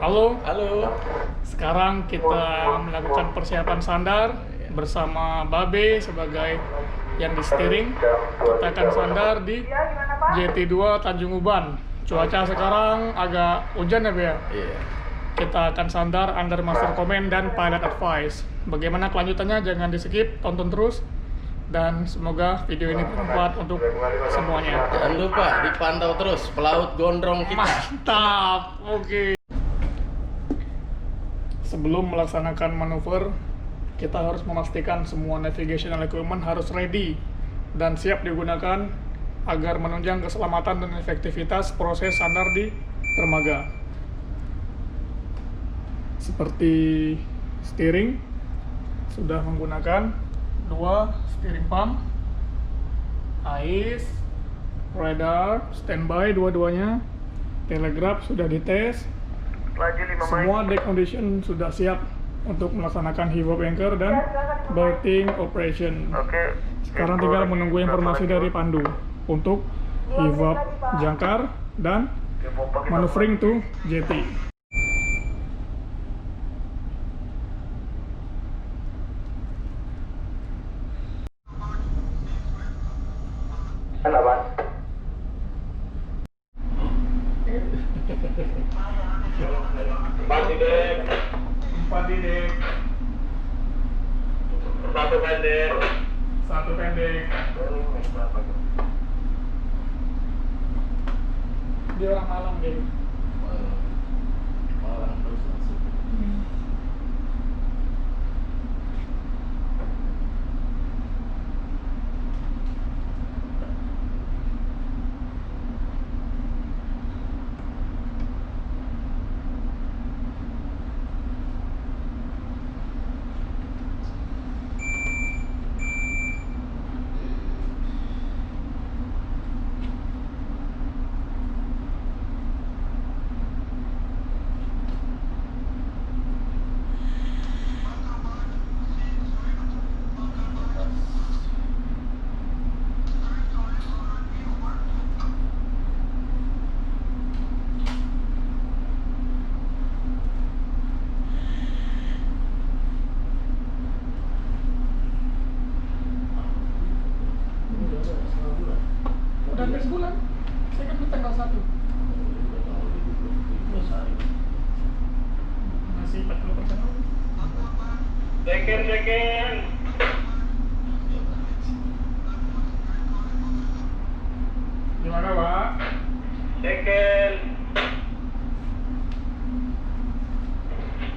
Halo. Halo. Sekarang kita melakukan persiapan sandar bersama Babe sebagai yang di steering. Kita akan sandar di JT2 Tanjung Uban. Cuaca sekarang agak hujan ya, Be? Iya. Kita akan sandar under master comment dan pilot advice. Bagaimana kelanjutannya? Jangan di skip, tonton terus. Dan semoga video ini bermanfaat untuk semuanya. Jangan lupa dipantau terus Pelaut Gondrong kita. Mantap. Oke. Sebelum melaksanakan manuver, kita harus memastikan semua navigational equipment harus ready dan siap digunakan agar menunjang keselamatan dan efektivitas proses sandar di dermaga. Seperti steering, sudah menggunakan 2 steering pump, ais, radar, standby dua-duanya, telegraph sudah dites. Semua deck condition sudah siap untuk melaksanakan hivop anchor dan berthing operation. Sekarang tinggal menunggu informasi dari Pandu untuk hivop jangkar dan maneuvering to jetty. Empat di dek. Satu pendek. Dia orang malam deh. Malang terus langsung. Udah habis bulan. Saya kan di tanggal 1. Masih 40%. Second. Gimana, Pak? Second.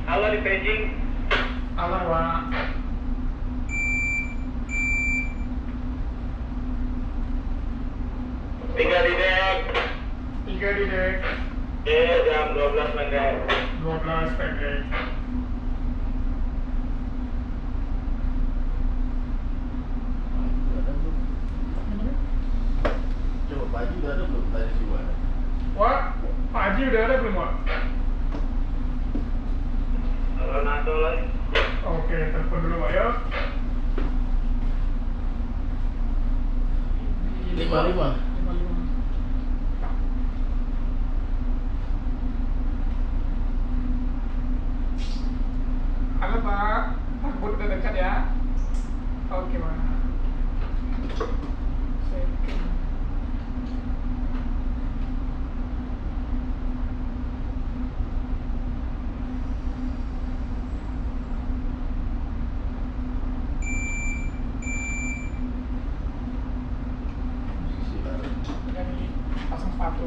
Halo di paging. Alah, Pak. Tiga di dek. 3 di dek. Jam 12 pendek. 12 pendek. Coba pagi udah ada belum tadi sih, Wak? Wah, Pak Haji udah ada belum, Wak? Ronaldo lagi. Oke, telepon dulu, Pak, ya. 55. Halo, Pak. Takut udah dekat ya. Oke, Pak. Second. Jadi pasang sepatu.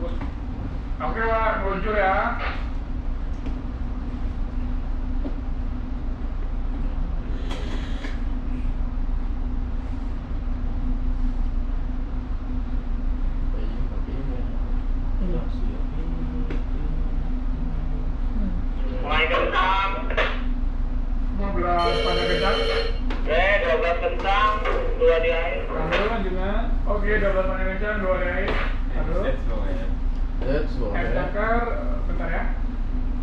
Oke, Pak, meluncur ya. Mulai kentang. 15 pada kencang. 12 kentang. 2 di air. Lalu lanjutnya. Oke, 12 pada kencang, 2 di air. Lalu That's all. air jangkar, bentar ya.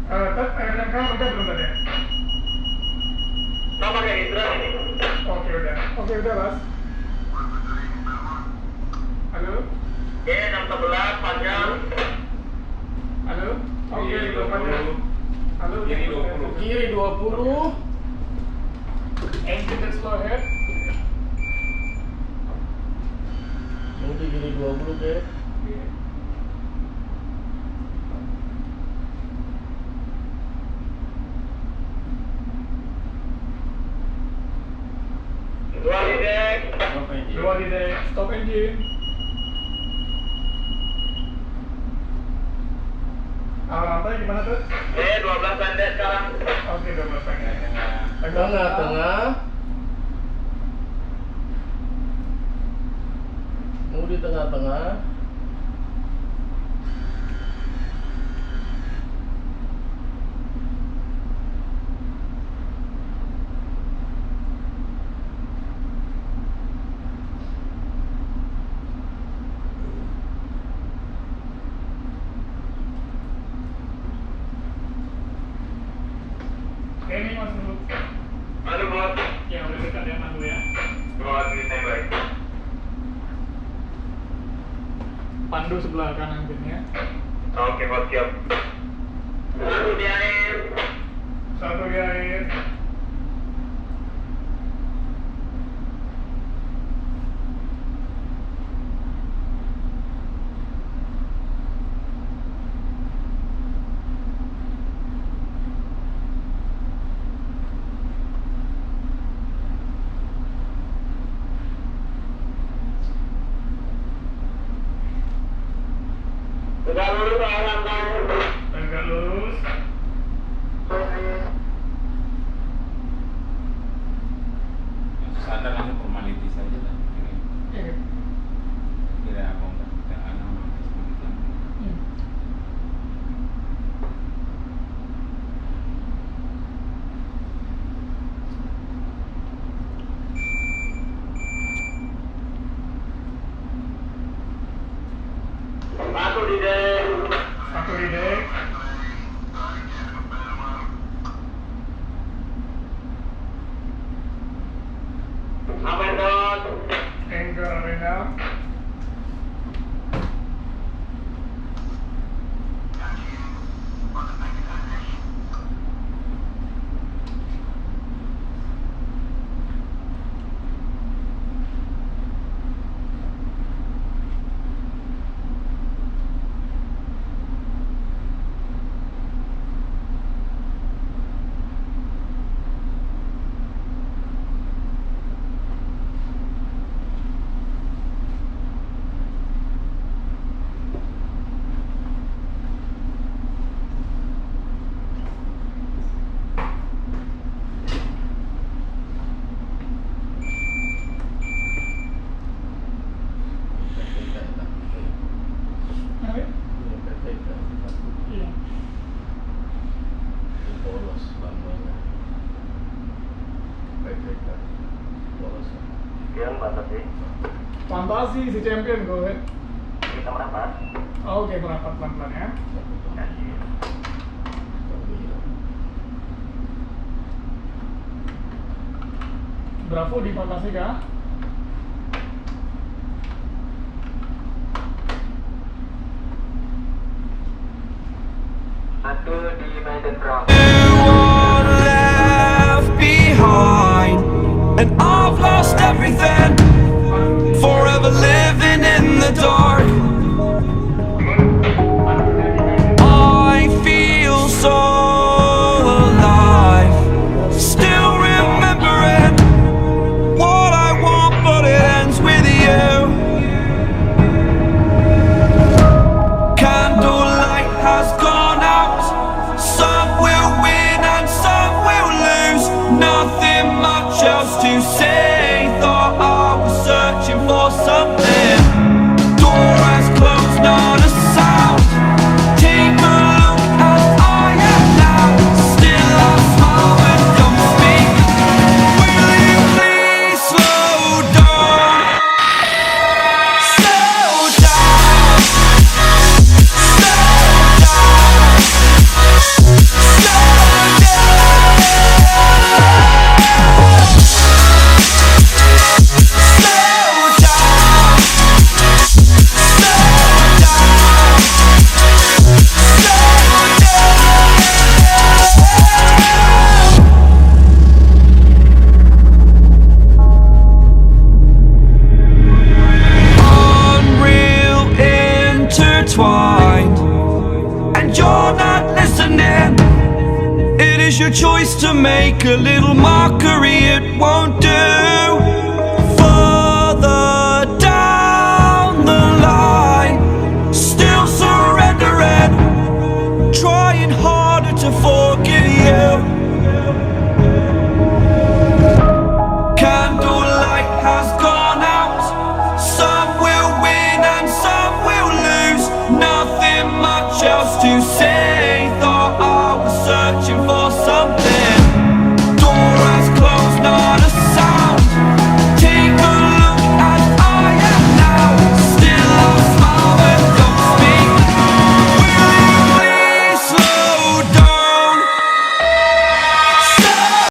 Air jangkar udah belum tadi ya? Nah, pakai hidra ini. Oke, udah, Mas. Halo? Oke, 6 11 panjang. Halo? Oke, itu panjang. Lalu Kiri 20. Kiri 20. Engine dan slow head. Mudi kiri 20 ke. Dua di dek. Dua di deck. Stop engine. Rantai gimana tuh? 12 pendek sekarang. Oke, 12 pendek. Tengah. Mudi tengah-tengah. Ini mas dulu. Halo bos. Ya udah dekat ya mas dulu ya. Bos di standby. Pandu sebelah kanan pinnya. Oke bos siap. Satu di air. Satu di air. Tegak lurus arah kanan. Tegak lurus. Sadar hanya formality saja lah. Iya. Kira apa enggak? Jangan nama seperti Iya. Satu di dek. Satu di deck. Abandon. Anchor arena. Apa? Iya. Polos lambangnya. Polos. Sekian batas sih. Fantasi si champion gue. Kita merapat. Oke, merapat pelan-pelan ya. Bravo di fantasi kah? Satu di Maiden Brown. left behind, and I've lost everything. Forever living in the dark. I feel so alive, still remembering what I want, but it ends with you. Candlelight has gone out. Some will win and some will lose. Nothing much else to say. Thought and you're not listening. It is your choice to make a little mockery, it won't do.